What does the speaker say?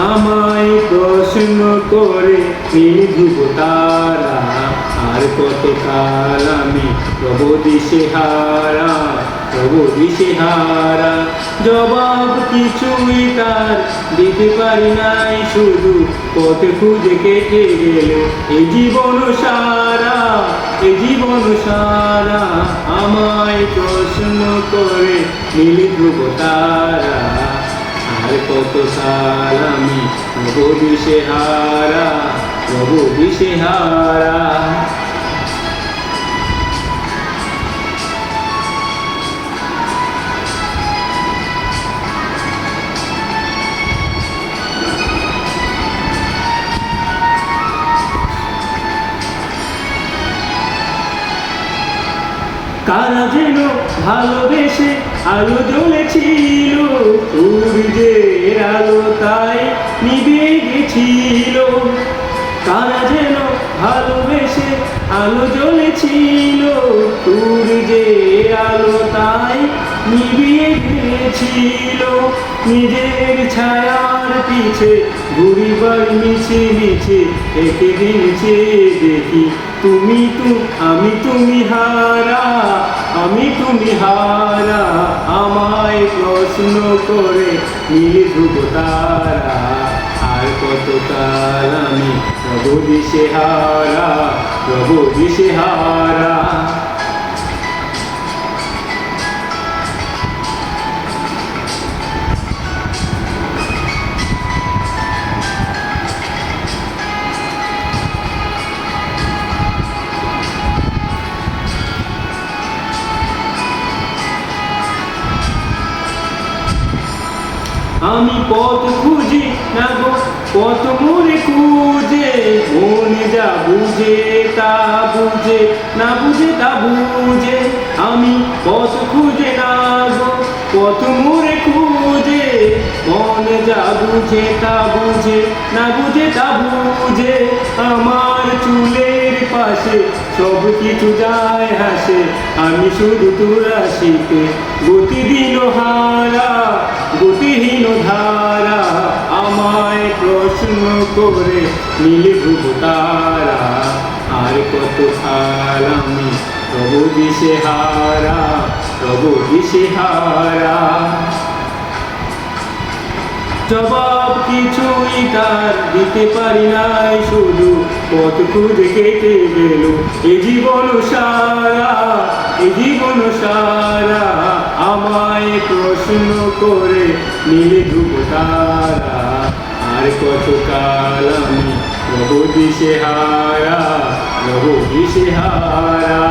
আমায় প্রশ্ন করে নীল ধ্রুব তারা, আর কত কাল আমি প্রভু দিশেহারা, প্রভু দিশেহারা। জবাব কিছুই তার দিতে পারি নাই, শুধু পথ খুঁজে কেটে গেল এই জীবন সারা, এই জীবন সারা। আমায় প্রশ্ন করে নীল ধ্রুব তারা, আর কত কাল আমি প্রভু দিশেহারা, প্রভু দিশেহারা। কারা যেন ভালোবেসে আলো জ্বলেছিল, সূর্যের আলো তাই নিভে গেছিল। কারা যেন ভালোবেসে আলো জ্বলেছিল, সূর্যের আলো তাই নিভে গেছিল। নিজের ছায়ার পিছে ঘুরিবার মিছে মিছে, একদিন চেয়ে দেখি তুমি আমি তুমি হারা, আমি তুমি হারা। আমায় প্রশ্ন করে নীল ধ্রুব তারা, আর কত কাল আমি প্রভু দিশেহারা, প্রভু দিশেহারা। আমি পথ খুঁজি না গো, পথ মোরে খুঁজে, মনে যা বুঝে তা বুঝে, না বুঝে তা বুঝে। আমি পথ খুঁজে না গো, পথ মোরে খুঁজে, মনে যা বুঝে তা বুঝে, না বুঝে তা বুঝে। আমার চুলের পাশে সব কিছু যায় হাসে, আমি শুধু তোর আশিতে গতিহীন হারা, গতিহীন ধারা। আমায় প্রশ্ন করে নীল ধ্রুব তারা, আর কত কাল আমি প্রভু দিশেহারা, প্রভু দিশেহারা। জবাব কিছুই তার দিতে পারি নাই, শুধু পথ খুঁজে কেটে গেল এ জীবন সারা, এ জীবন সারা। আমায় প্রশ্ন করে নীল ধ্রুব তারা, আর কত কাল আমি প্রভু দিশেহারা, প্রভু দিশেহারা।